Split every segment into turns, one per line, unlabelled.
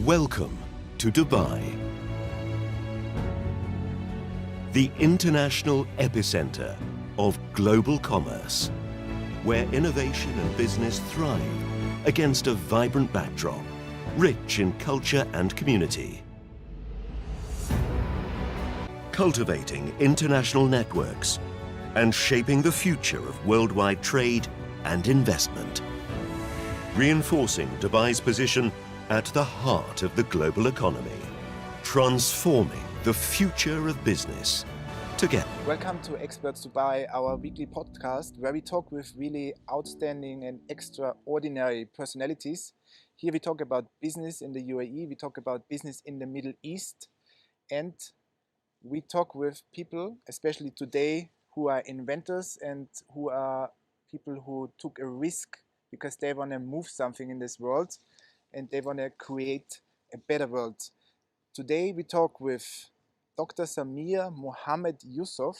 Welcome to Dubai, the international epicenter of global commerce, where innovation and business thrive against a vibrant backdrop, rich in culture and community. Cultivating international networks and shaping the future of worldwide trade and investment. Reinforcing Dubai's position at the heart of the global economy. Transforming the future of business together.
Welcome to Experts Dubai, our weekly podcast where we talk with really outstanding and extraordinary personalities. Here we talk about business in the UAE, we talk about business in the Middle East, and we talk with people, especially today, who are inventors and who are people who took a risk because they want to move something in this world and they want to create a better world. Today we talk with Dr. Samir Mohammed Yusuf.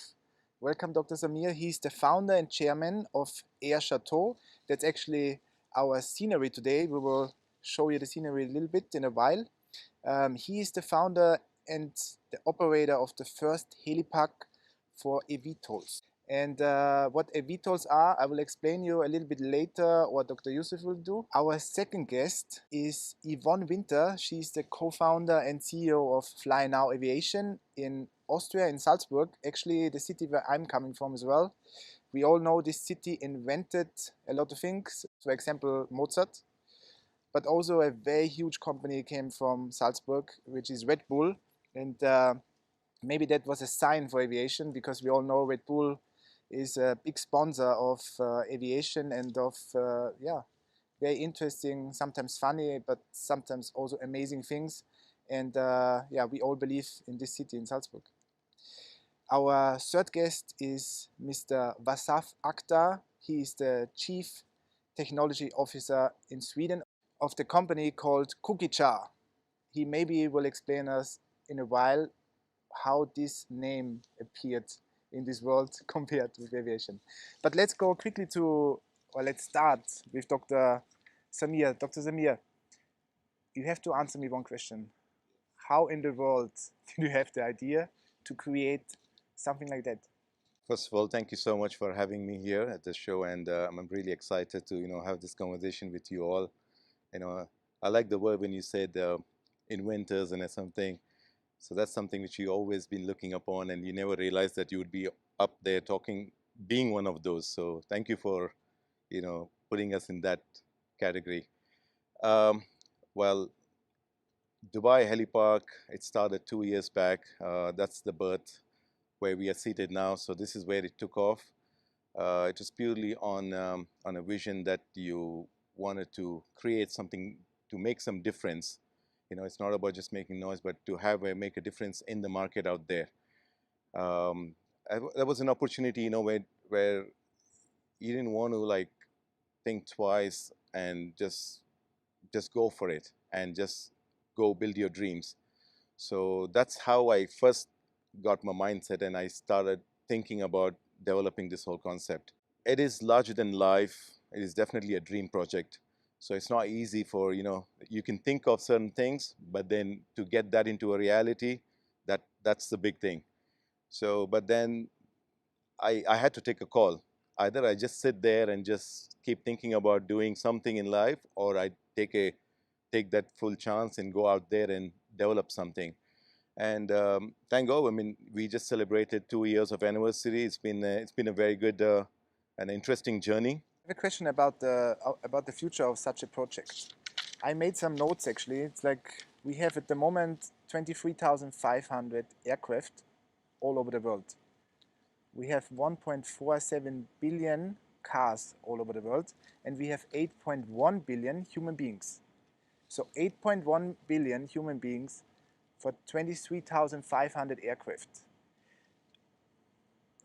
Welcome, Dr. Samir. He's the founder and chairman of Air Chateau. That's actually our scenery today. We will show you the scenery a little bit in a while. He is the founder and the operator of the first helipark for eVTOLs. And what eVTOLs are, I will explain you a little bit later, or Dr. Yusuf will do. Our second guest is Yvonne Winter. She's the co-founder and CEO of Fly Now Aviation in Austria, in Salzburg, actually the city where I'm coming from as well. We all know this city invented a lot of things, for example, Mozart, but also a very huge company came from Salzburg, which is Red Bull. And maybe that was a sign for aviation, because we all know Red Bull is a big sponsor of aviation and of very interesting, sometimes funny, but sometimes also amazing things. And we all believe in this city in Salzburg. Our third guest is Mr. Vasaf Akhtar. He is the Chief Technology Officer in Sweden of the company called Kukicha. He maybe will explain us in a while how this name appeared in this world compared with aviation. But let's go quickly let's start with Dr. Samir. Dr. Samir, you have to answer me one question. How in the world did you have the idea to create something like that?
First of all, thank you so much for having me here at the show, and I'm really excited to have this conversation with you all. I like the word when you said inventors and something. So that's something which you always been looking upon, and you never realized that you would be up there talking, being one of those. So thank you for, putting us in that category. Well, Dubai Helipark, it started 2 years back. That's the birth where we are seated now. So this is where it took off. It was purely on a vision that you wanted to create something to make some difference. It's not about just making noise, but to make a difference in the market out there. There was an opportunity, where you didn't want to think twice and just go for it and just go build your dreams. So that's how I first got my mindset, and I started thinking about developing this whole concept. It is larger than life. It is definitely a dream project. So it's not easy for, you can think of certain things, but then to get that into a reality, that's the big thing. So, but then I had to take a call. Either I just sit there and just keep thinking about doing something in life, or I take that full chance and go out there and develop something. And thank God, we just celebrated 2 years of anniversary. It's been a very good and interesting journey.
I have a question about the future of such a project. I made some notes actually. It's like we have at the moment 23,500 aircraft all over the world. We have 1.47 billion cars all over the world, and we have 8.1 billion human beings. So 8.1 billion human beings for 23,500 aircraft.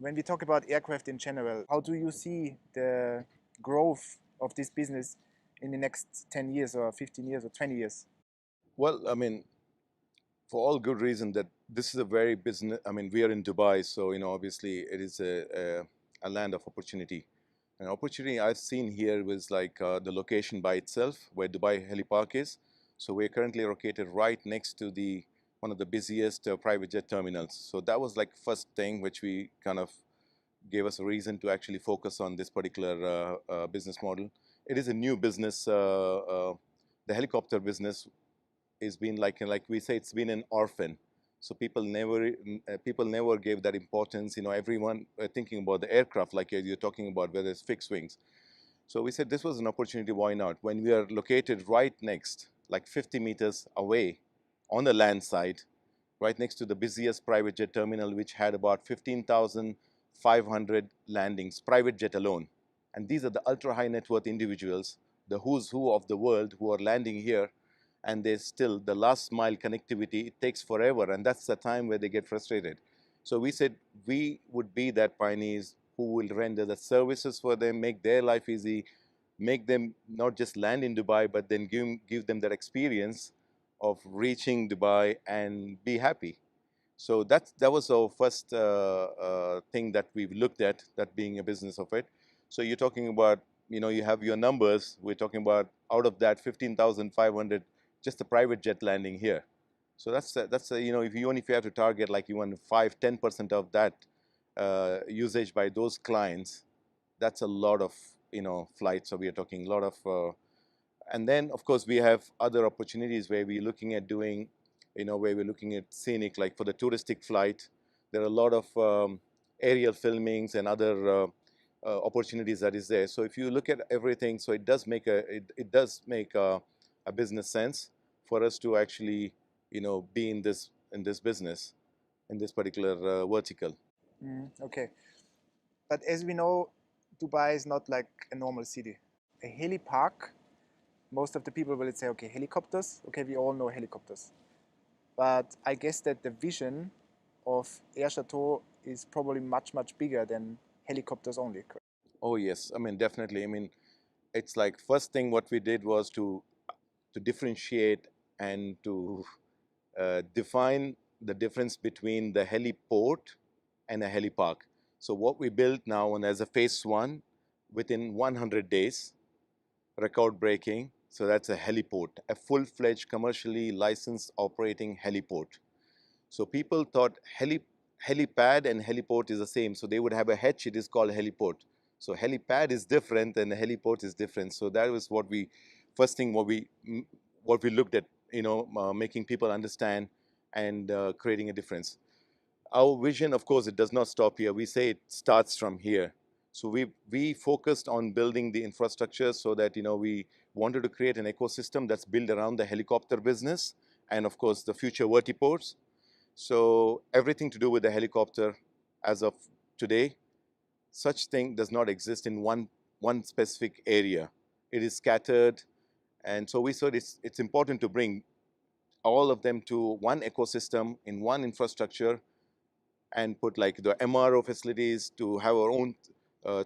When we talk about aircraft in general, how do you see the growth of this business in the next 10 years or 15 years or 20 years?
Well, for all good reason that this is a very business, we are in Dubai, so, obviously it is a land of opportunity. An opportunity I've seen here was the location by itself, where Dubai Helipark is. So we're currently located right next to one of the busiest private jet terminals. So that was like first thing which we kind of gave us a reason to actually focus on this particular business model. It is a new business. The helicopter business is been like we say, it's been an orphan. So people never gave that importance. You know, everyone thinking about the aircraft, like you're talking about, whether it's fixed wings. So we said this was an opportunity. Why not? When we are located right next, like 50 meters away, on the land side, right next to the busiest private jet terminal, which had about 15,500 landings, private jet alone. And these are the ultra high net worth individuals, the who's who of the world, who are landing here. And there's still the last mile connectivity. It takes forever, and that's the time where they get frustrated. So we said we would be that pioneers who will render the services for them, make their life easy, make them not just land in Dubai, but then give them that experience of reaching Dubai and be happy. So that was our first thing that we've looked at, that being a business of it. So you're talking about, you know, you have your numbers. We're talking about out of that 15,500, just a private jet landing here. So that's you know, if you have to target like even 5-10% of that usage by those clients, that's a lot of, you know, flights. So we are talking a lot of, and then of course we have other opportunities where we're looking at doing, you know, where we're looking at scenic, like for the touristic flight, there are a lot of aerial filmings and other opportunities that is there. So if you look at everything, so it does make it does make a business sense for us to actually, you know, be in this business, in this particular vertical.
Okay, but as we know, Dubai is not like a normal city. A heli park, most of the people will say, okay, helicopters. Okay, we all know helicopters. But I guess that the vision of Air Chateau is probably much, much bigger than helicopters only. Correct?
Oh yes, I mean definitely. I mean, it's like first thing what we did was to differentiate and to define the difference between the heliport and a helipark. So what we built now, and as a phase one, within 100 days, record breaking. So that's a heliport, a full-fledged commercially licensed operating heliport. So people thought helipad and heliport is the same. So they would have a H, it is called heliport. So helipad is different and the heliport is different. So that was what we, first thing what we looked at, you know, making people understand and creating a difference. Our vision, of course, it does not stop here. We say it starts from here. So we focused on building the infrastructure so that, you know, we wanted to create an ecosystem that's built around the helicopter business and, of course, the future vertiports. So everything to do with the helicopter as of today, such thing does not exist in one specific area. It is scattered. And so we thought it's important to bring all of them to one ecosystem in one infrastructure and put like the MRO facilities, to have our own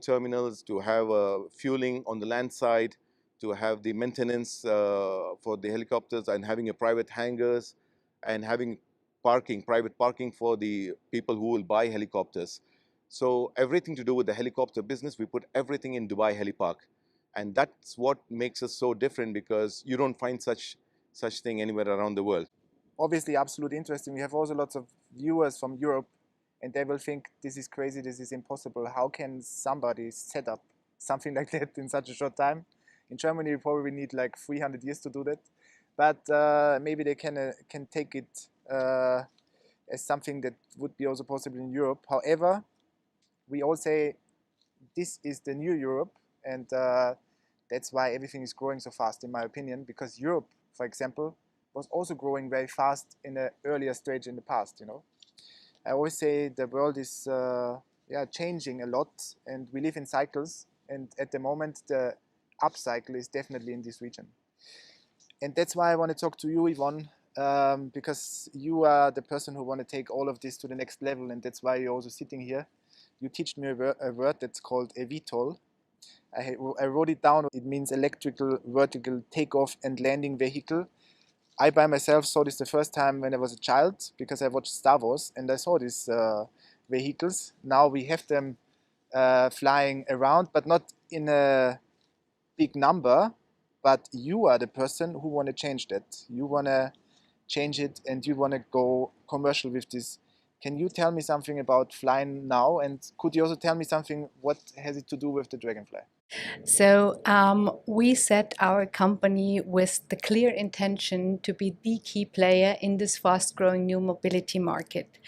terminals, to have fueling on the land side, to have the maintenance for the helicopters, and having a private hangars, and having parking, private parking for the people who will buy helicopters. So everything to do with the helicopter business, we put everything in Dubai Helipark. And that's what makes us so different, because you don't find such thing anywhere around the world.
Obviously, absolutely interesting. We have also lots of viewers from Europe, and they will think this is crazy, this is impossible. How can somebody set up something like that in such a short time? In Germany, you probably need like 300 years to do that. But maybe they can take it as something that would be also possible in Europe. However, we all say this is the new Europe, and that's why everything is growing so fast, in my opinion, because Europe, for example, was also growing very fast in an earlier stage in the past, you know. I always say the world is changing a lot, and we live in cycles, and at the moment the upcycle is definitely in this region. And that's why I want to talk to you, Yvonne, because you are the person who want to take all of this to the next level, and that's why you're also sitting here. You taught me a word that's called eVTOL. I wrote it down. It means electrical vertical takeoff and landing vehicle. I by myself saw this the first time when I was a child, because I watched Star Wars and I saw these vehicles. Now we have them flying around, but not in a big number, but you are the person who want to change that. You want to change it and you want to go commercial with this. Can you tell me something about flying now? And could you also tell me something, what has it to do with the Dragonfly?
So we set our company with the clear intention to be the key player in this fast-growing new mobility market.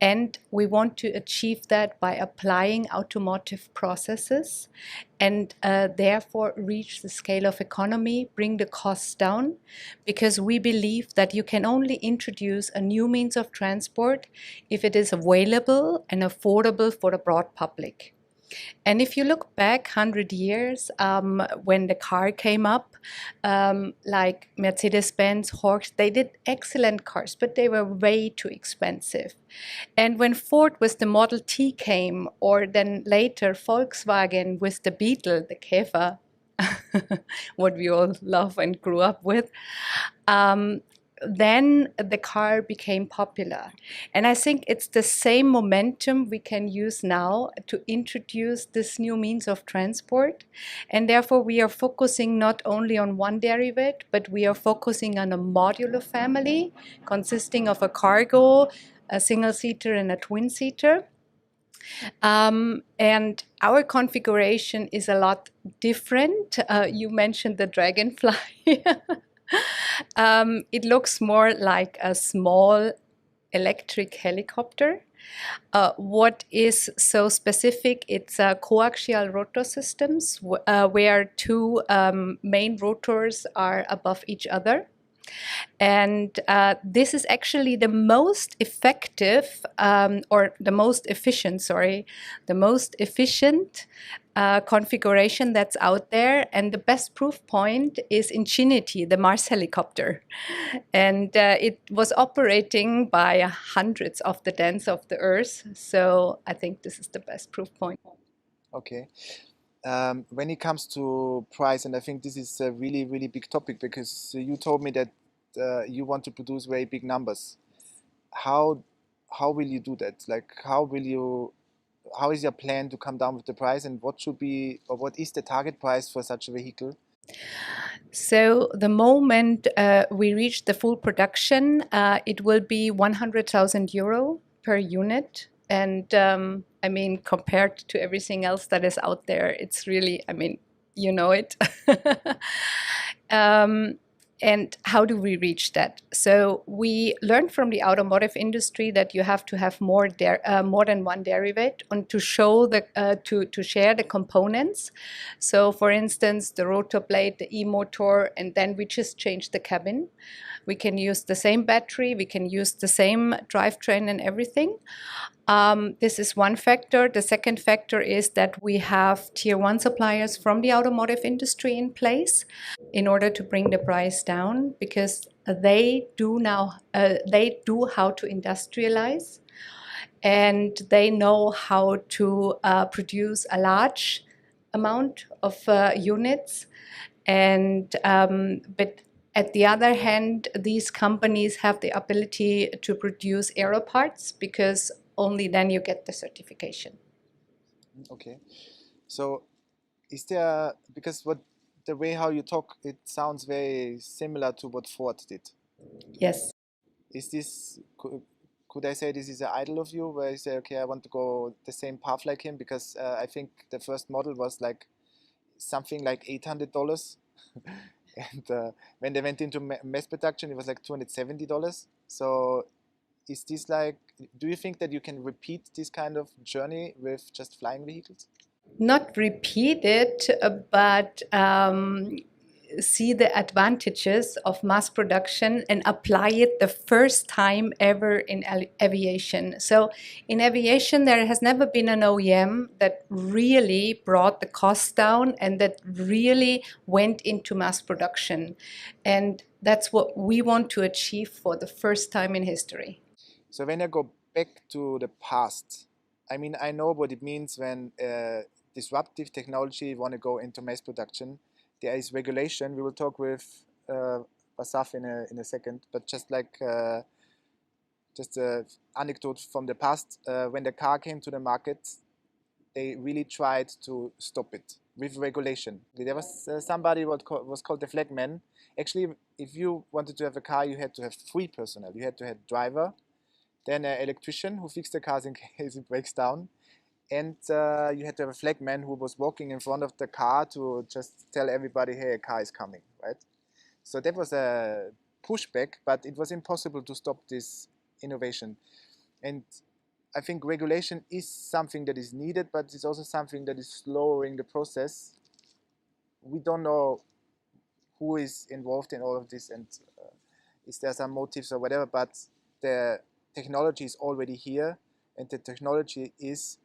And we want to achieve that by applying automotive processes and therefore reach the scale of economy, bring the costs down, because we believe that you can only introduce a new means of transport if it is available and affordable for the broad public. And if you look back 100 years, when the car came up, like Mercedes-Benz, Horch, they did excellent cars, but they were way too expensive. And when Ford with the Model T came, or then later Volkswagen with the Beetle, the Käfer, what we all love and grew up with, then the car became popular. And I think it's the same momentum we can use now to introduce this new means of transport. And therefore, we are focusing not only on one derivative, but we are focusing on a modular family consisting of a cargo, a single-seater, and a twin-seater. And our configuration is a lot different. You mentioned the Dragonfly. It looks more like a small electric helicopter. What is so specific, it's coaxial rotor systems where two main rotors are above each other. And this is actually the most effective or the most efficient, configuration that's out there. And the best proof point is Ingenuity, the Mars helicopter. And it was operating by hundreds of the dense of the Earth. So I think this is the best proof point.
Okay. When it comes to price, and I think this is a really, really big topic because you told me that you want to produce very big numbers. How will you do that? Like, how is your plan to come down with the price, and what should be, or what is the target price for such a vehicle?
So the moment we reach the full production, it will be 100,000 euro per unit. And I mean, compared to everything else that is out there, it's really, I mean, you know it. And how do we reach that? So we learned from the automotive industry that you have to have more than one derivative and to show to share the components. So for instance, the rotor blade, the e-motor, and then we just change the cabin. We can use the same battery, we can use the same drivetrain and everything. This is one factor. The second factor is that we have tier one suppliers from the automotive industry in place in order to bring the price down, because they do how to industrialize, and they know how to produce a large amount of units. And but at the other hand, these companies have the ability to produce aero parts, because only then you get the certification.
Okay. So is there, because the way how you talk, it sounds very similar to what Ford did.
Yes.
Is this, could I say this is an idol of you, where you say, okay, I want to go the same path like him? Because I think the first model was like something like $800. And when they went into mass production, it was like $270. So is this like, do you think that you can repeat this kind of journey with just flying vehicles?
Not repeat it, but see the advantages of mass production and apply it the first time ever in aviation. So in aviation, there has never been an OEM that really brought the cost down and that really went into mass production. And that's what we want to achieve for the first time in history.
So when I go back to the past, I mean, I know what it means when disruptive technology want to go into mass production. There is regulation. We will talk with Asaf in a second, but just like just an anecdote from the past, when the car came to the market, they really tried to stop it with regulation. There was somebody what was called the flagman. Actually, if you wanted to have a car, you had to have 3 personnel. You had to have driver, then an electrician who fixed the cars in case it breaks down, and you had to have a flagman who was walking in front of the car to just tell everybody, hey, a car is coming, right? So that was a pushback, but it was impossible to stop this innovation. And I think regulation is something that is needed, but it's also something that is slowing the process. We don't know who is involved in all of this and is there some motives or whatever, but the technology is already here and the technology is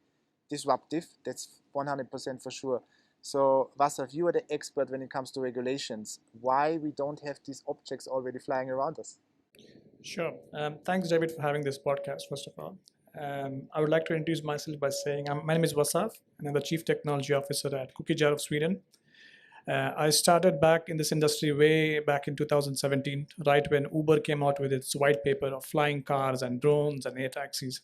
disruptive. That's 100% for sure. So Vasav, you are the expert when it comes to regulations. Why we don't have these objects already flying around us?
Sure. Thanks, David, for having this podcast, first of all. I would like to introduce myself by saying my name is Vasav, and I'm the Chief Technology Officer at Cookie Jar of Sweden. I started back in this industry way back in 2017, right when Uber came out with its white paper of flying cars and drones and air taxis.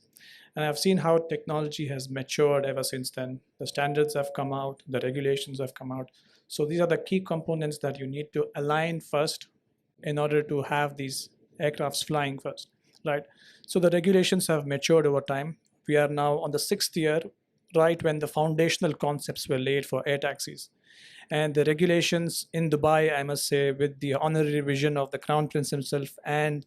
And I've seen how technology has matured ever since then. The standards have come out, the regulations have come out. So these are the key components that you need to align first in order to have these aircrafts flying first, right? So the regulations have matured over time. We are now on the 6th year, right when the foundational concepts were laid for air taxis. And the regulations in Dubai, I must say, with the honorary vision of the Crown Prince himself and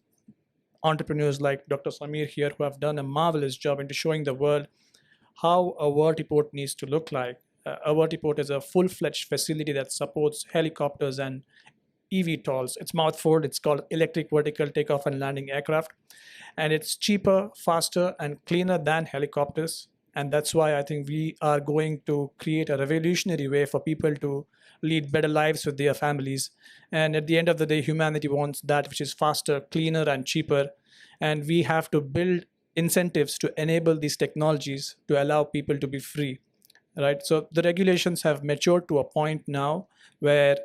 entrepreneurs like Dr. Samir here, who have done a marvelous job into showing the world how a vertiport needs to look like. A vertiport is a full-fledged facility that supports helicopters and eVTOLs. It's mouthful. It's called Electric Vertical Takeoff and Landing Aircraft. And it's cheaper, faster, and cleaner than helicopters. And that's why I think we are going to create a revolutionary way for people to lead better lives with their families. And at the end of the day, humanity wants that which is faster, cleaner, and cheaper. And we have to build incentives to enable these technologies to allow people to be free, right? So the regulations have matured to a point now where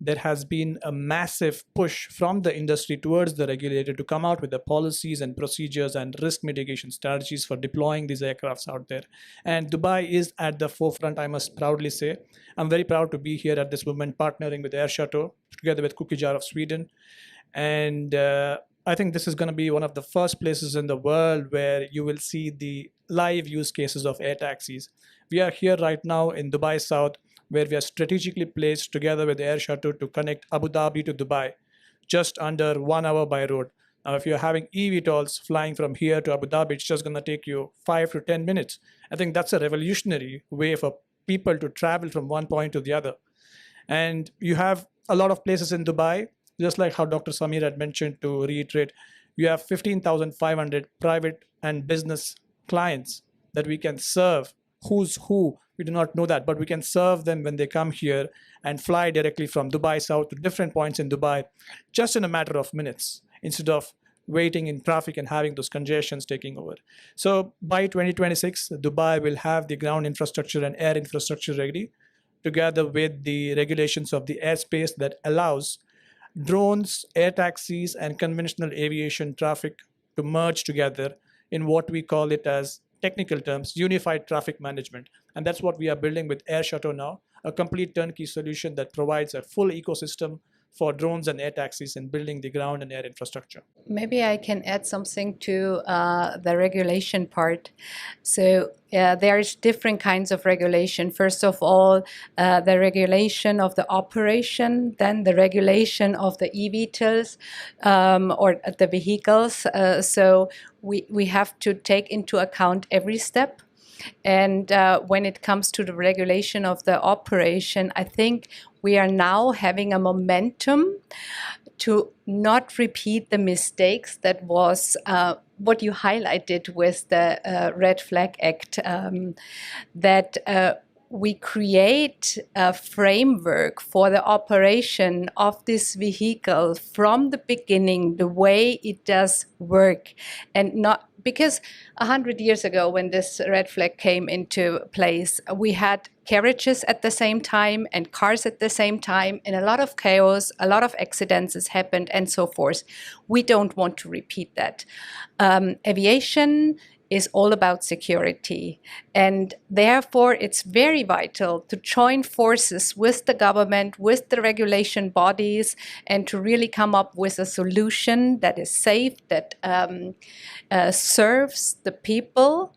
there has been a massive push from the industry towards the regulator to come out with the policies and procedures and risk mitigation strategies for deploying these aircrafts out there. And Dubai is at the forefront, I must proudly say. I'm very proud to be here at this moment, partnering with Air Chateau, together with Cookie Jar of Sweden. And I think this is going to be one of the first places in the world where you will see the live use cases of air taxis. We are here right now in Dubai South, where we are strategically placed together with Air Chateau to connect Abu Dhabi to Dubai, just under 1 hour by road. Now, if you're having eVTOLs flying from here to Abu Dhabi, it's just going to take you 5 to 10 minutes. I think that's a revolutionary way for people to travel from one point to the other. And you have a lot of places in Dubai, just like how Dr. Samir had mentioned, to reiterate, you have 15,500 private and business clients that we can serve. Who's who? We do not know that, but we can serve them when they come here and fly directly from Dubai South to different points in Dubai, just in a matter of minutes, instead of waiting in traffic and having those congestions taking over. So by 2026, Dubai will have the ground infrastructure and air infrastructure ready, together with the regulations of the airspace that allows drones, air taxis, and conventional aviation traffic to merge together in what we call it as technical terms, unified traffic management. And that's what we are building with Air Chateau now, a complete turnkey solution that provides a full ecosystem for drones and air taxis in building the ground and air infrastructure.
Maybe I can add something to the regulation part. So there's different kinds of regulation. First of all, the regulation of the operation, then the regulation of the eVTOLs or the vehicles. So we have to take into account every step. And when it comes to the regulation of the operation, I think we are now having a momentum to not repeat the mistakes that was what you highlighted with the Red Flag Act, that we create a framework for the operation of this vehicle from the beginning, the way it does work, and not because 100 years ago when this red flag came into place, we had carriages at the same time and cars at the same time, and a lot of chaos, a lot of accidents happened, and so forth. We don't want to repeat that. Aviation is all about security. And therefore, it's very vital to join forces with the government, with the regulation bodies, and to really come up with a solution that is safe, that serves the people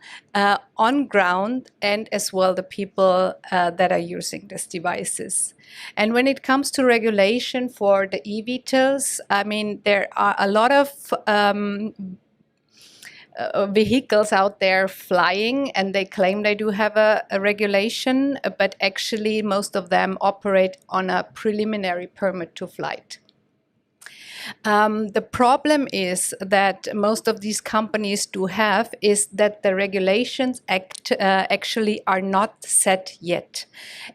on ground and as well the people that are using these devices. And when it comes to regulation for the eVTOLs, I mean, there are a lot of vehicles out there flying, and they claim they do have a regulation, but actually most of them operate on a preliminary permit to flight. The problem is that most of these companies do have is that the regulations actually are not set yet.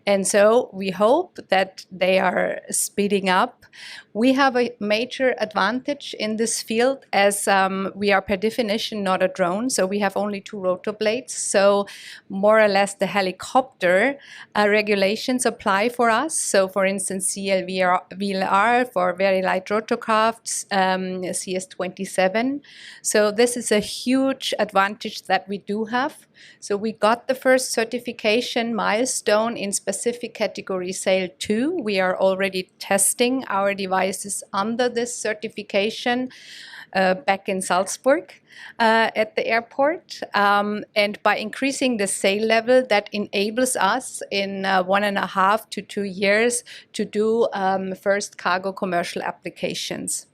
And so we hope that they are speeding up. We have a major advantage in this field as we are per definition not a drone, so we have only 2 rotor blades. So more or less the helicopter regulations apply for us. So for instance, CLVLR for very light rotorcrafts, CS27. So this is a huge advantage that we do have. So we got the first certification milestone in specific category SAIL 2. We are already testing our devices under this certification back in Salzburg at the airport. And by increasing the SAIL level, that enables us in 1.5 to 2 years to do first cargo commercial applications.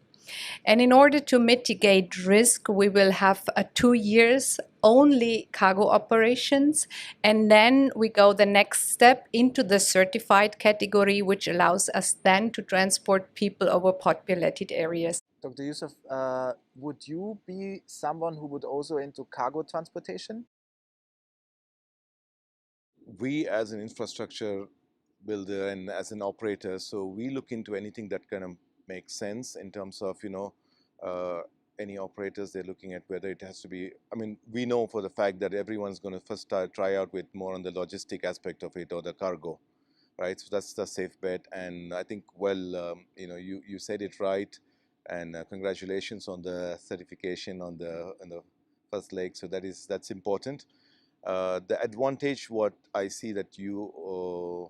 And in order to mitigate risk, we will have 2 years only cargo operations, and then we go the next step into the certified category, which allows us then to transport people over populated areas.
Dr. Yusuf, would you be someone who would also into cargo transportation?
We as an infrastructure builder and as an operator, so we look into anything that kind of makes sense in terms of, any operators, they're looking at whether it has to be, I mean, we know for the fact that everyone's going to first try out with more on the logistic aspect of it or the cargo, right? So that's the safe bet. And I think, well, you said it right, and congratulations on the certification on the first leg. So that's important. The advantage what I see that you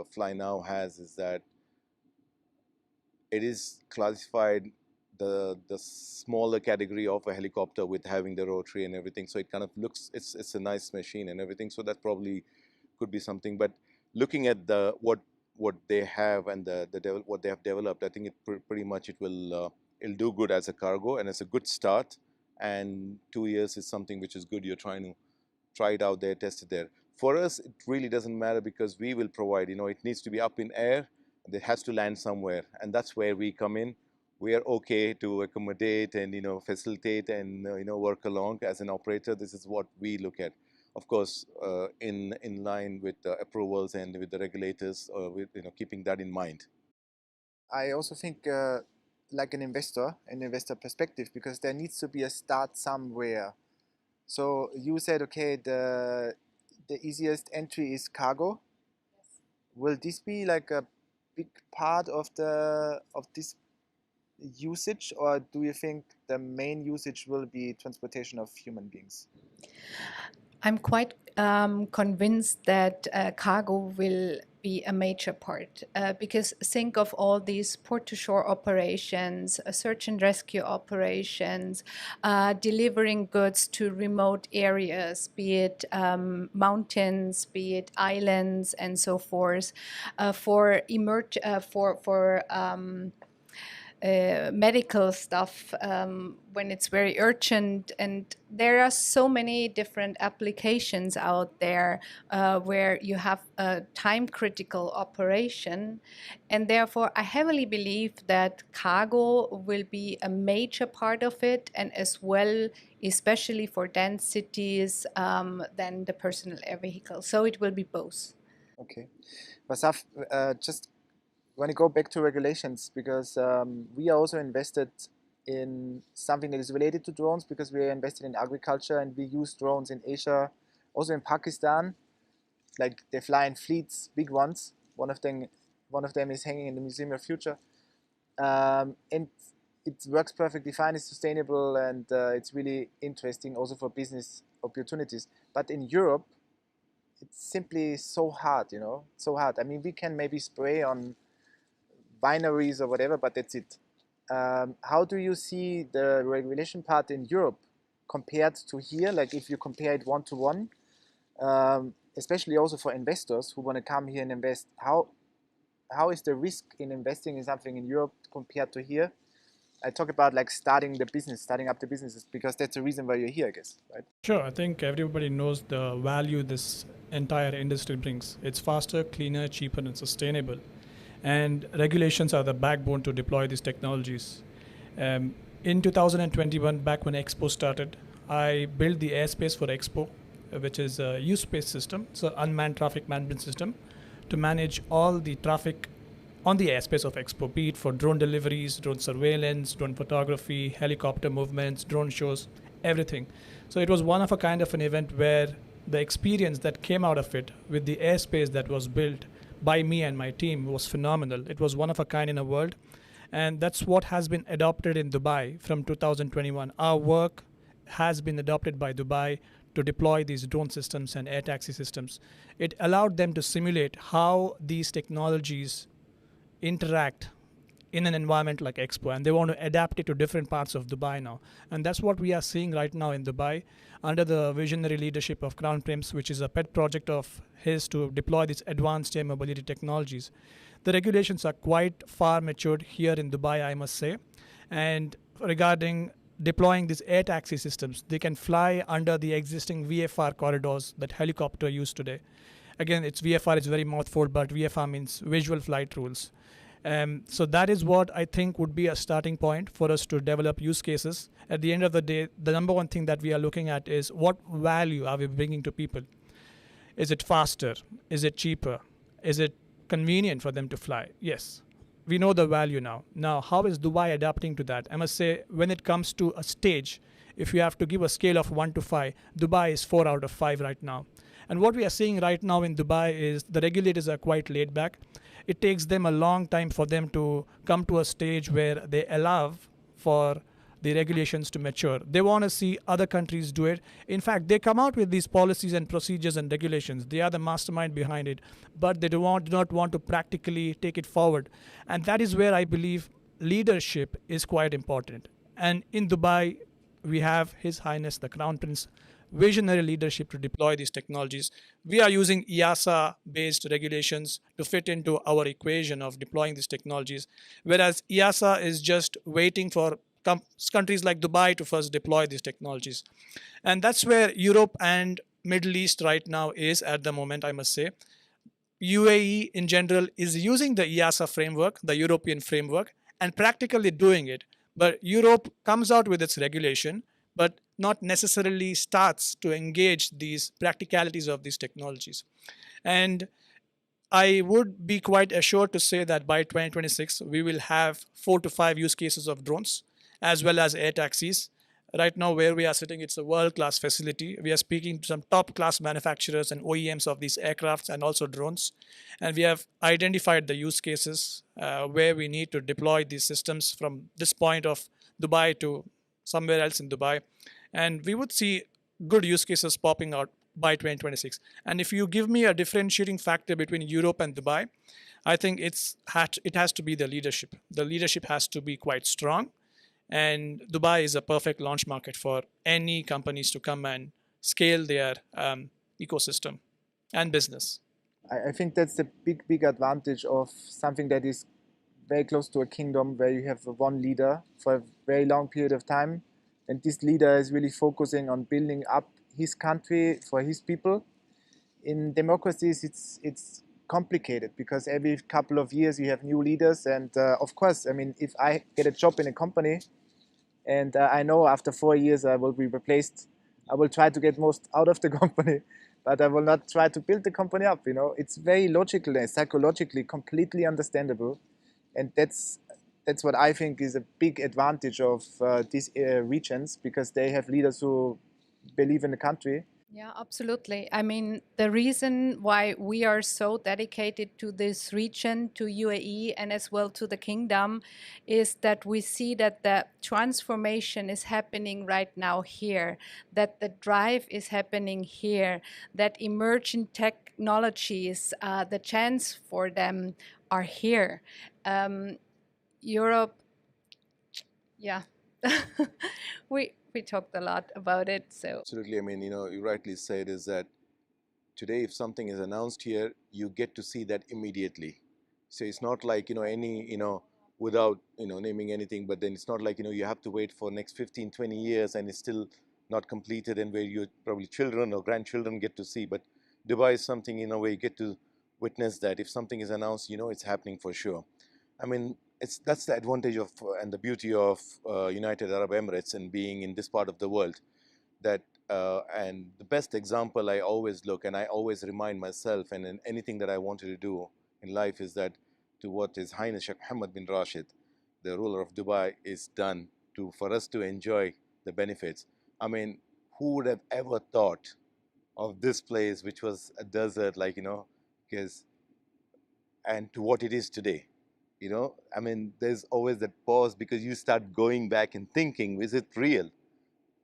Fly Now has is that it is classified the smaller category of a helicopter with having the rotary and everything. So it kind of looks, it's a nice machine and everything. So that probably could be something. But looking at what they have and what they have developed, I think pretty much it'll do good as a cargo, and it's a good start. And 2 years is something which is good. You're trying to try it out there, test it there. For us, it really doesn't matter because we will provide. It needs to be up in air. It has to land somewhere, and that's where we come in. We are okay to accommodate and facilitate and work along as an operator. This is what we look at, of course, in line with the approvals and with the regulators, with keeping that in mind.
I also think like an investor perspective, because there needs to be a start somewhere. So you said, okay, the easiest entry is cargo. Yes. Will this be like a big part of this usage, or do you think the main usage will be transportation of human beings?
I'm quite convinced that cargo will be a major part because think of all these port-to-shore operations, search and rescue operations, delivering goods to remote areas, be it mountains, be it islands, and so forth, for medical stuff when it's very urgent. And there are so many different applications out there where you have a time-critical operation, and therefore I heavily believe that cargo will be a major part of it, and as well, especially for dense cities, than the personal air vehicle. So it will be both.
Okay. Wasaf, just when you go back to regulations, because we are also invested in something that is related to drones, because we are invested in agriculture and we use drones in Asia, also in Pakistan. Like they fly in fleets, big ones. One of them is hanging in the Museum of Future. And it works perfectly fine, it's sustainable, and it's really interesting also for business opportunities. But in Europe, it's simply so hard, you know, so hard. I mean, we can maybe spray on binaries or whatever, but that's it. How do you see the regulation part in Europe compared to here? Like if you compare it one to one, especially also for investors who want to come here and invest, how is the risk in investing in something in Europe compared to here? I talk about like starting up the businesses, because that's the reason why you're here, I guess, right?
Sure, I think everybody knows the value this entire industry brings. It's faster, cleaner, cheaper, and sustainable. And regulations are the backbone to deploy these technologies. In 2021, back when Expo started, I built the airspace for Expo, which is a U-Space system. It's an unmanned traffic management system to manage all the traffic on the airspace of Expo, be it for drone deliveries, drone surveillance, drone photography, helicopter movements, drone shows, everything. So it was one of a kind of an event where the experience that came out of it with the airspace that was built by me and my team was phenomenal. It was one of a kind in the world. And that's what has been adopted in Dubai from 2021. Our work has been adopted by Dubai to deploy these drone systems and air taxi systems. It allowed them to simulate how these technologies interact in an environment like Expo, and they want to adapt it to different parts of Dubai now. And that's what we are seeing right now in Dubai under the visionary leadership of Crown Prince, which is a pet project of his to deploy these advanced air mobility technologies. The regulations are quite far matured here in Dubai, I must say. And regarding deploying these air taxi systems, they can fly under the existing VFR corridors that helicopter use today. Again, it's VFR, it's very mouthful, but VFR means visual flight rules. So that is what I think would be a starting point for us to develop use cases. At the end of the day, the number one thing that we are looking at is what value are we bringing to people? Is it faster? Is it cheaper? Is it convenient for them to fly? Yes. We know the value now. Now, how is Dubai adapting to that? I must say, when it comes to a stage, if you have to give a scale of 1 to 5, Dubai is 4 out of 5 right now. And what we are seeing right now in Dubai is the regulators are quite laid back. It takes them a long time for them to come to a stage where they allow for the regulations to mature. They want to see other countries do it. In fact, they come out with these policies and procedures and regulations. They are the mastermind behind it, but they do not want to practically take it forward. And that is where I believe leadership is quite important. And in Dubai, we have His Highness the Crown Prince visionary leadership to deploy these technologies. We are using EASA-based regulations to fit into our equation of deploying these technologies, whereas EASA is just waiting for countries like Dubai to first deploy these technologies. And that's where Europe and Middle East right now is at the moment, I must say. UAE in general is using the EASA framework, the European framework, and practically doing it. But Europe comes out with its regulation, but not necessarily starts to engage these practicalities of these technologies. And I would be quite assured to say that by 2026, we will have 4 to 5 use cases of drones, as well as air taxis. Right now, where we are sitting, it's a world-class facility. We are speaking to some top-class manufacturers and OEMs of these aircrafts and also drones. And we have identified the use cases where we need to deploy these systems from this point of Dubai to somewhere else in Dubai. And we would see good use cases popping out by 2026. And if you give me a differentiating factor between Europe and Dubai, I think it has to be the leadership. The leadership has to be quite strong. And Dubai is a perfect launch market for any companies to come and scale their ecosystem and business.
I think that's the big advantage of something that is very close to a kingdom, where you have one leader for a very long period of time. And this leader is really focusing on building up his country for his people. In democracies, it's complicated, because every couple of years you have new leaders. And of course, I mean, if I get a job in a company and I know after 4 years I will be replaced, I will try to get most out of the company, but I will not try to build the company up. You know, it's very logical and psychologically completely understandable. And that's what I think is a big advantage of these regions, because they have leaders who believe in the country
Yeah, absolutely. I mean, the reason why we are so dedicated to this region, to UAE, and as well to the kingdom, is that we see that the transformation is happening right now here, that the drive is happening here, that emerging technologies, the chance for them are here. Europe, yeah, we talked a lot about it, so.
Absolutely. I mean, you rightly said is that today, if something is announced here, you get to see that immediately. So it's not like, without, naming anything, but then it's not like, you have to wait for next 15, 20 years and it's still not completed and where your probably children or grandchildren get to see. But Dubai is something, where you get to witness that. If something is announced, it's happening for sure. I mean, that's the advantage of and the beauty of United Arab Emirates and being in this part of the world. That and the best example I always look and I always remind myself and in anything that I wanted to do in life is that to what His Highness Sheikh Mohammed bin Rashid, the ruler of Dubai, is done to for us to enjoy the benefits. I mean, who would have ever thought of this place, which was a desert, because and to what it is today? I mean, there's always that pause because you start going back and thinking, is it real?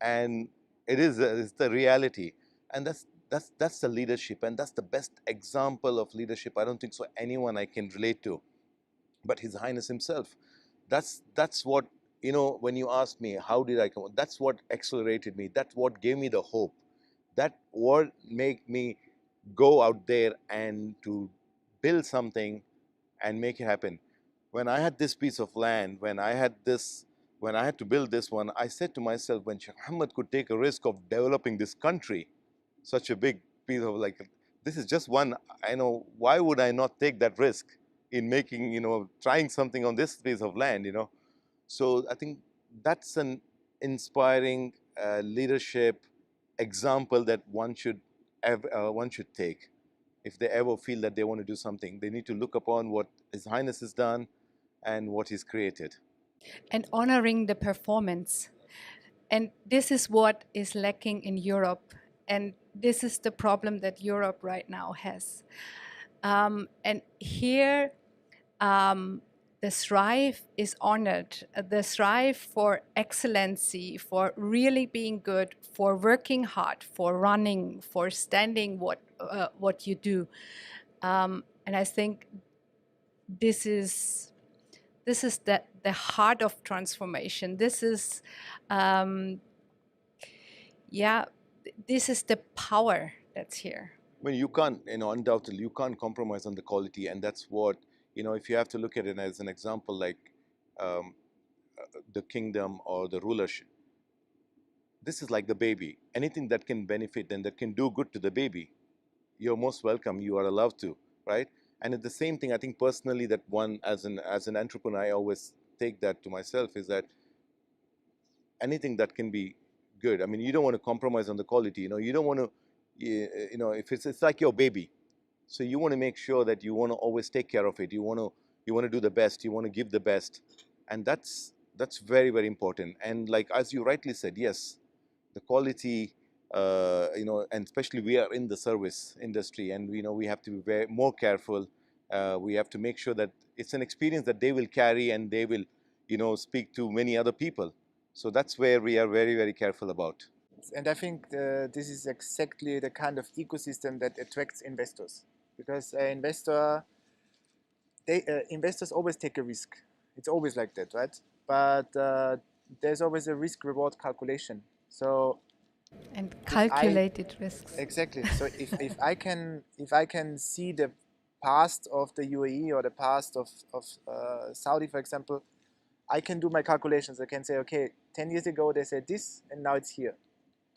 And it's the reality, and that's the leadership, and that's the best example of leadership. I don't think so anyone I can relate to but His Highness himself. That's what, when you ask me how did I come, that's what accelerated me, that's what gave me the hope, that what made me go out there and to build something and make it happen. When I had this piece of land, when I had to build this one, I said to myself, when Sheikh Mohammed could take a risk of developing this country, such a big piece of this is just one, why would I not take that risk in making, trying something on this piece of land, So I think that's an inspiring leadership example that one should take. If they ever feel that they want to do something, they need to look upon what His Highness has done and what he's created.
And honoring the performance. And this is what is lacking in Europe. And this is the problem that Europe right now has. And here, the strive is honored. The strive for excellency, for really being good, for working hard, for running, for standing what you do. And I think this is the heart of transformation. This is, this is the power that's here.
I mean, you can't, undoubtedly, you can't compromise on the quality, and that's what, if you have to look at it as an example, like the kingdom or the rulership. This is like the baby. Anything that can benefit and that can do good to the baby, you're most welcome. You are allowed to, right? And it's the same thing. I think personally, that one as an entrepreneur, I always take that to myself is that anything that can be good. I mean, you don't want to compromise on the quality. You don't want to. If it's like your baby, so you want to make sure that you want to always take care of it. You want to do the best. You want to give the best, and that's very, very important. And like as you rightly said, yes, the quality. And especially we are in the service industry, and we have to be very more careful. We have to make sure that it's an experience that they will carry and they will, speak to many other people. So that's where we are very, very careful about.
And I think this is exactly the kind of ecosystem that attracts investors, because investors always take a risk. It's always like that, right? But there's always a risk-reward calculation. So
and calculated risks.
Exactly. So if I can see the past of the UAE or the past of Saudi, for example, I can do my calculations. I can say, okay, 10 years ago they said this, and now it's here.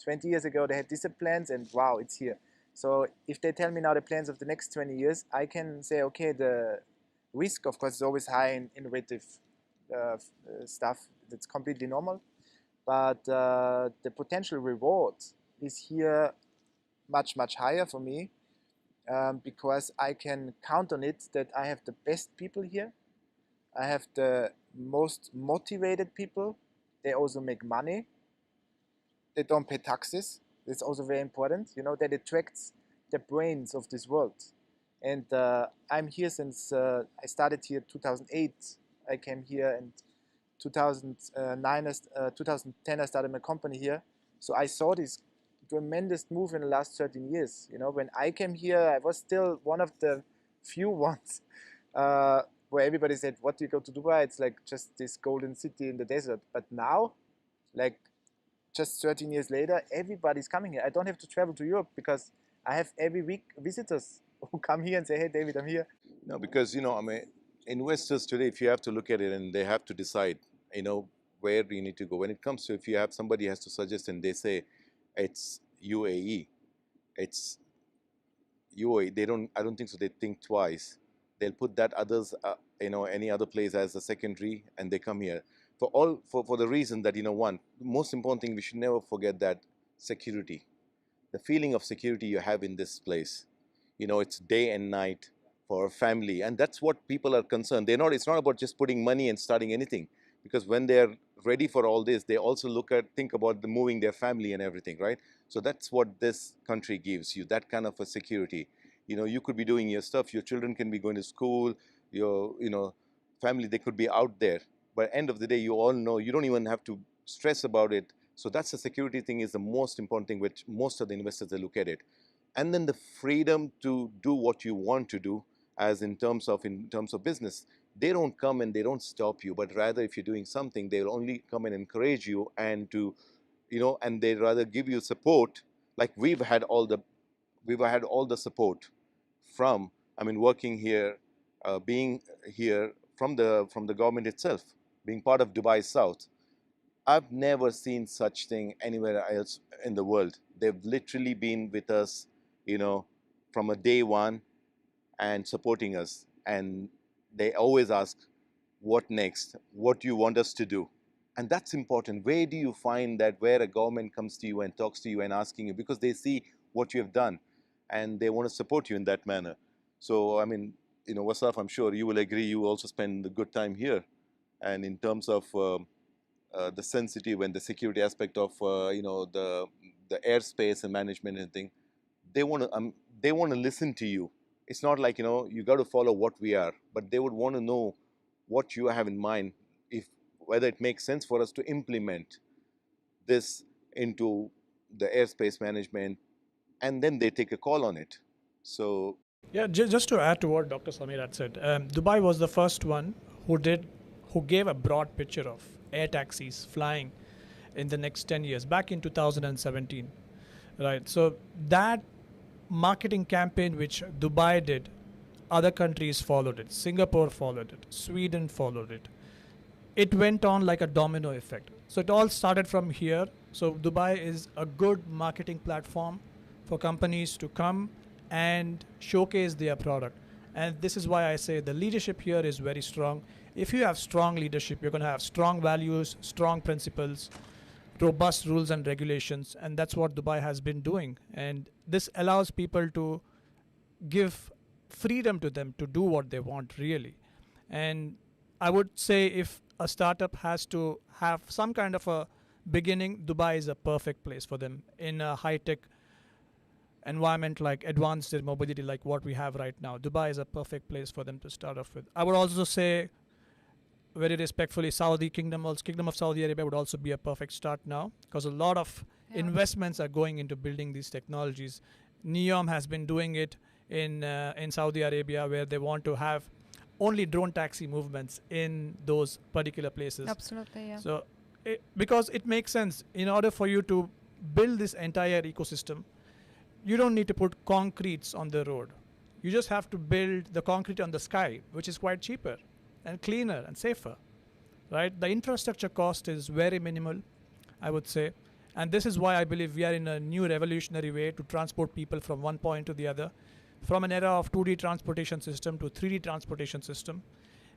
20 years ago they had these plans, and wow, it's here. So if they tell me now the plans of the next 20 years, I can say, okay, the risk, of course, is always high in innovative stuff. That's completely normal. But the potential reward is here much, much higher for me, because I can count on it that I have the best people here. I have the most motivated people. They also make money. They don't pay taxes. It's also very important, you know, that attracts the brains of this world. And I'm here since I started here 2008. I came here, and 2010 I started my company here. So I saw this tremendous move in the last 13 years. You know, when I came here, I was still one of the few ones where everybody said, "What do you go to Dubai? It's like just this golden city in the desert." But now, like just 13 years later, everybody's coming here. I don't have to travel to Europe because I have every week visitors who come here and say, "Hey, David, I'm here."
No, because I mean, investors today, if you have to look at it and they have to decide, where you need to go. When it comes to, if you have somebody has to suggest and they say it's UAE, it's UAE. I don't think so. They think twice. They'll put that others, any other place as a secondary, and they come here for the reason that one, most important thing, we should never forget that security, the feeling of security you have in this place. It's day and night for a family, and that's what people are concerned. It's not about just putting money and starting anything, because when they're ready for all this, they also think about moving their family and everything, right? So that's what this country gives you, that kind of a security. You could be doing your stuff, your children can be going to school, your family, they could be out there, but end of the day, you all know you don't even have to stress about it. So that's the security thing is the most important thing, which most of the investors, they look at it. And then the freedom to do what you want to do, as in terms of business. They don't come and they don't stop you, but rather if you're doing something, they'll only come and encourage you, and and they'd rather give you support. Like we've had all the support from, working here, being here, from the government itself, being part of Dubai South. I've never seen such thing anywhere else in the world. They've literally been with us, from a day one, and supporting us. And they always ask, what next? What do you want us to do? And that's important. Where do you find that, where a government comes to you and talks to you and asking you, because they see what you have done and they want to support you in that manner. So, Wasaf, I'm sure you will agree, you also spend a good time here. And in terms of the sensitive and the security aspect of, the airspace and management and thing, they want to listen to you. It's not like, you got to follow what we are, but they would want to know what you have in mind, whether it makes sense for us to implement this into the airspace management, and then they take a call on it. So
Yeah, just to add to what Dr. Samir had said, Dubai was the first one who gave a broad picture of air taxis flying in the next 10 years, back in 2017, right? So that marketing campaign which Dubai did, other countries followed it. Singapore followed it. Sweden followed it. It went on like a domino effect. So it all started from here. So Dubai is a good marketing platform for companies to come and showcase their product. And this is why I say the leadership here is very strong. If you have strong leadership, you're going to have strong values, strong principles, robust rules and regulations, and that's what Dubai has been doing. And this allows people to give freedom to them to do what they want, really. And I would say if a startup has to have some kind of a beginning, Dubai is a perfect place for them in a high-tech environment like advanced air mobility like what we have right now. Dubai is a perfect place for them to start off with. I would also say, very respectfully, Kingdom of Saudi Arabia would also be a perfect start now, because a lot of investments are going into building these technologies. NEOM has been doing it in Saudi Arabia, where they want to have only drone taxi movements in those particular places.
Absolutely, yeah.
So, because it makes sense, in order for you to build this entire ecosystem, you don't need to put concretes on the road. You just have to build the concrete on the sky, which is quite cheaper and cleaner and safer, right? The infrastructure cost is very minimal, I would say. And this is why I believe we are in a new revolutionary way to transport people from one point to the other, from an era of 2D transportation system to 3D transportation system.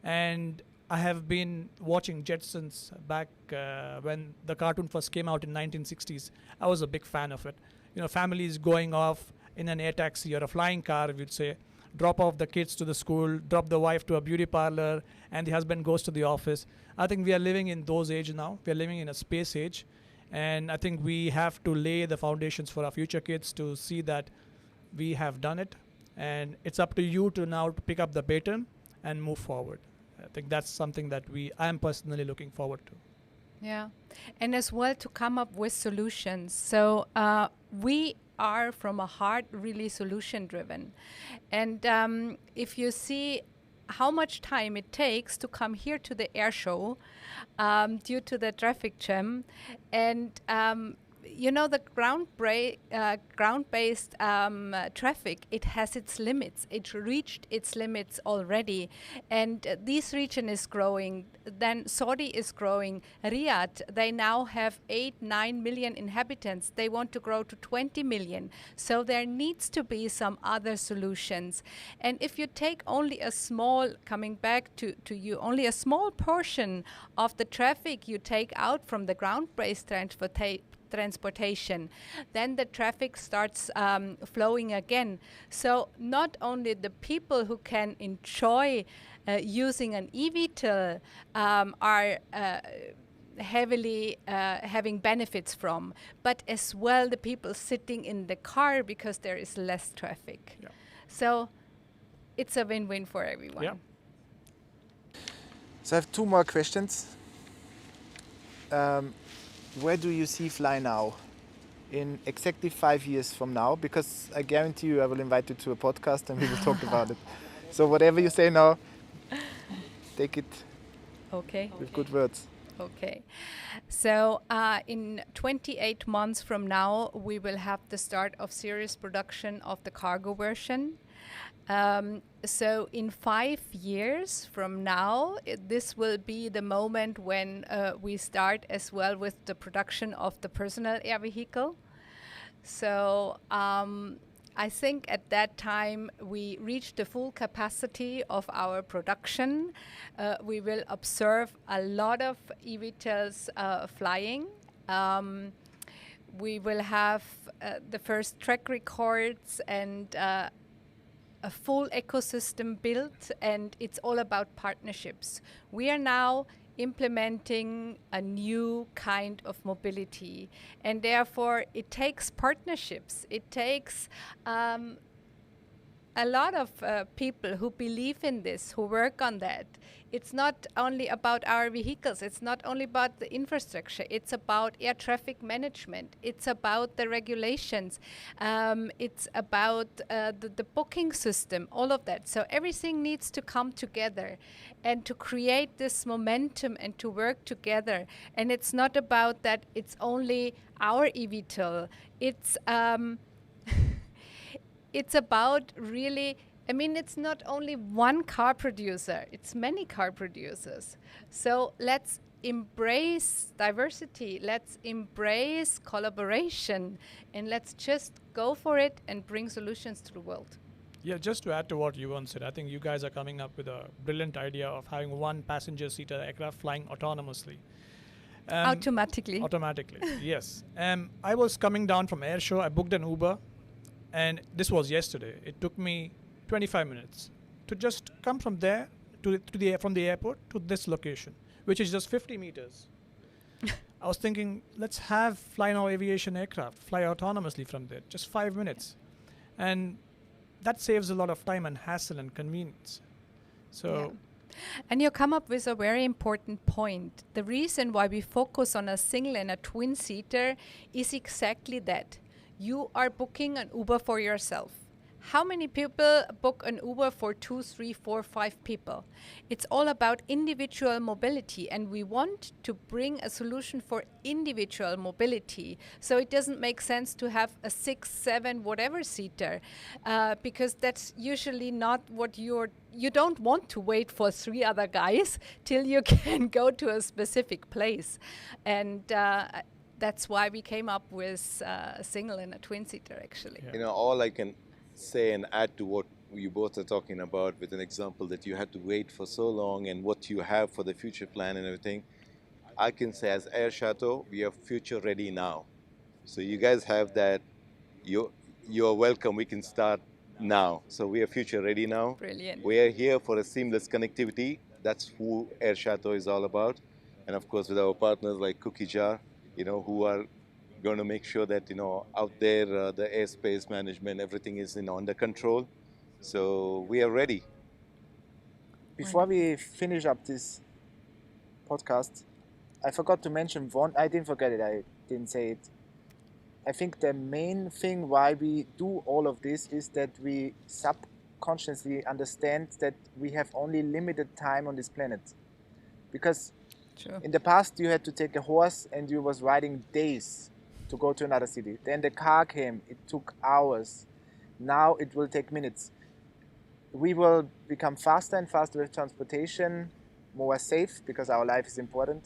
And I have been watching Jetsons back when the cartoon first came out in 1960s. I was a big fan of it. Families going off in an air taxi or a flying car, we'd say, drop off the kids to the school, drop the wife to a beauty parlor, and the husband goes to the office. I think we are living in those age now. We are living in a space age. And I think we have to lay the foundations for our future kids to see that we have done it. And it's up to you to now pick up the baton and move forward. I think that's something that I'm personally looking forward to.
Yeah, and as well to come up with solutions. So we are from a heart really solution driven. And if you see how much time it takes to come here to the air show due to the traffic jam, and you know, the ground-based traffic, it has its limits. It reached its limits already. And this region is growing. Then Saudi is growing. Riyadh, they now have 8-9 million inhabitants. They want to grow to 20 million. So there needs to be some other solutions. And if you take only a small, coming back to you, only a small portion of the traffic you take out from the ground-based transportation, then the traffic starts flowing again. So not only the people who can enjoy using an eVTOL are heavily having benefits from, but as well the people sitting in the car because there is less traffic.
Yeah.
So it's a win-win for everyone.
Yeah.
So I have two more questions. Where do you see Fly Now in exactly 5 years from now? Because I guarantee you I will invite you to a podcast and we will talk about it. So whatever you say now, take it
Okay.
with good words.
Okay. So in 28 months from now, we will have the start of series production of the cargo version. So in 5 years from now, this will be the moment when we start as well with the production of the personal air vehicle. So I think at that time we reach the full capacity of our production. We will observe a lot of eVTOLs flying. We will have the first track records and a full ecosystem built, and it's all about partnerships. We are now implementing a new kind of mobility, and therefore it takes partnerships. It takes a lot of people who believe in this, who work on that. It's not only about our vehicles, it's not only about the infrastructure, it's about air traffic management, it's about the regulations, it's about the booking system, all of that. So everything needs to come together and to create this momentum and to work together. And it's not about that it's only our eVTOL. It's about really, I mean, it's not only one car producer, it's many car producers. So let's embrace diversity, let's embrace collaboration, and let's just go for it and bring solutions to the world.
Yeah, just to add to what Yuvan said, I think you guys are coming up with a brilliant idea of having one passenger-seater aircraft flying autonomously.
Automatically.
Automatically, yes. I was coming down from Airshow, I booked an Uber, and this was yesterday. It took me 25 minutes to just come from there from the airport to this location, which is just 50 meters. I was thinking, let's have Fly Now Aviation aircraft fly autonomously from there, just 5 minutes. And that saves a lot of time and hassle and convenience. So.
Yeah. And you come up with a very important point. The reason why we focus on a single and a twin-seater is exactly that. You are booking an Uber for yourself. How many people book an Uber for 2, 3, 4, 5 people? It's all about individual mobility, and we want to bring a solution for individual mobility. So it doesn't make sense to have a 6, 7, whatever seater, because that's usually not what you don't want to wait for 3 other guys till you can go to a specific place. And that's why we came up with a single and a twin-seater, actually.
Yeah.
You know, all I can say and add to what you both are talking about with an example that you had to wait for so long and what you have for the future plan and everything, I can say as Air Chateau, we are future ready now. So you guys have that. You're welcome. We can start now. So we are future ready now.
Brilliant.
We are here for a seamless connectivity. That's who Air Chateau is all about. And of course, with our partners like Cookie Jar, who are going to make sure that, out there, the airspace management, everything is, under control. So we are ready.
Before we finish up this podcast, I forgot to mention one. I didn't forget it. I didn't say it. I think the main thing why we do all of this is that we subconsciously understand that we have only limited time on this planet. Because in the past you had to take a horse and you was riding days to go to another city. Then the car came, it took hours. Now it will take minutes. We will become faster and faster with transportation, more safe because our life is important.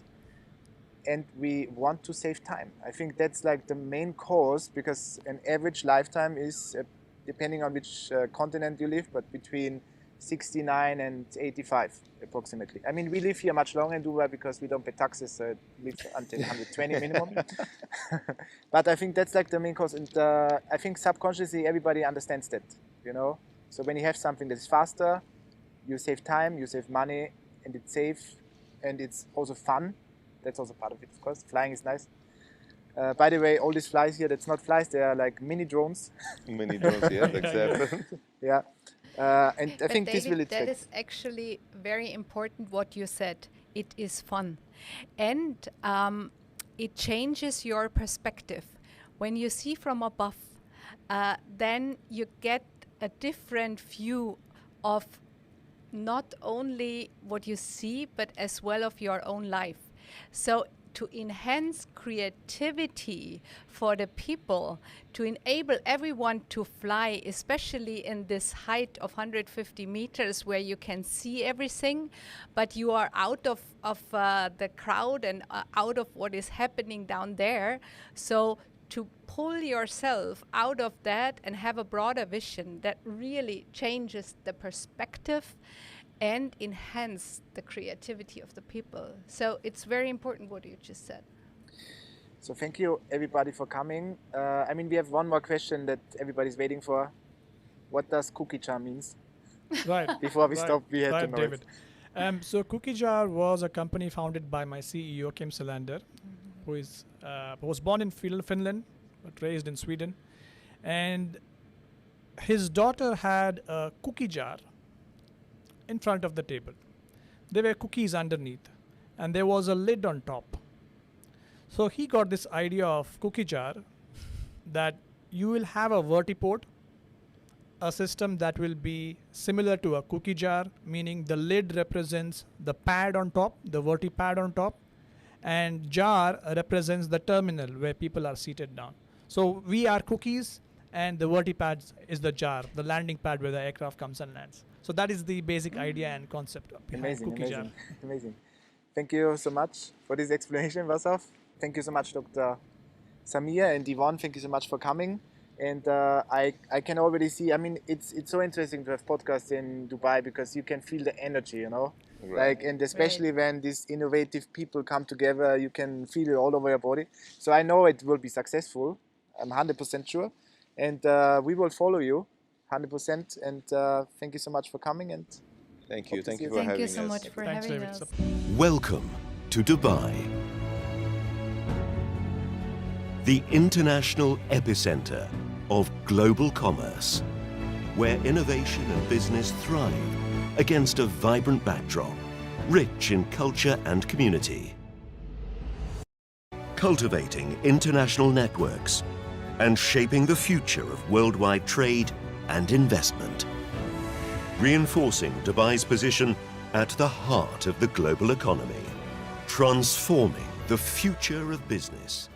And we want to save time. I think that's like the main cause, because an average lifetime is, depending on which continent you live, but between 69 and 85 approximately. I mean, we live here much longer in Dubai because we don't pay taxes, so we live until 120 minimum. But I think that's like the main cause, and I think subconsciously everybody understands that, So when you have something that's faster, you save time, you save money, and it's safe, and it's also fun. That's also part of it, of course. Flying is nice. By the way, all these flies here, that's not flies, they are like mini drones.
Mini drones, yeah, exactly.
Yeah. And I think
David,
this will
that is actually very important what you said. It is fun. And it changes your perspective. When you see from above, then you get a different view of not only what you see, but as well of your own life. So to enhance creativity for the people, to enable everyone to fly, especially in this height of 150 meters where you can see everything, but you are out of the crowd and out of what is happening down there. So to pull yourself out of that and have a broader vision that really changes the perspective and enhance the creativity of the people. So it's very important what you just said.
So thank you everybody for coming. I mean, we have one more question that everybody's waiting for. What does cookie jar means?
Right.
Before we stop, we had to know
David.
it.
So Cookie Jar was a company founded by my CEO, Kim Selander, who was born in Finland, but raised in Sweden. And his daughter had a cookie jar in front of the table. There were cookies underneath, and there was a lid on top. So he got this idea of cookie jar, that you will have a vertiport, a system that will be similar to a cookie jar, meaning the lid represents the pad on top, the vertipad on top, and jar represents the terminal where people are seated down. So we are cookies, and the vertipad is the jar, the landing pad where the aircraft comes and lands. So that is the basic idea and concept behind Cookie Jar.
Amazing. Thank you so much for this explanation, Vasav. Thank you so much, Dr. Samir and Yvonne. Thank you so much for coming. And I can already see, I mean, it's so interesting to have podcasts in Dubai because you can feel the energy,
Right.
and especially when these innovative people come together, you can feel it all over your body. So I know it will be successful. I'm 100% sure. And we will follow you 100%. And thank you so much for coming. And
Thank you.
Hope to
Thank
see
you
you
for
soon.
having
Thank you
us.
so much for
Thanks,
having
David.
us.
Welcome to Dubai, the international epicenter of global commerce, where innovation and business thrive against a vibrant backdrop, rich in culture and community. Cultivating international networks and shaping the future of worldwide trade and investment. Reinforcing Dubai's position at the heart of the global economy. Transforming the future of business.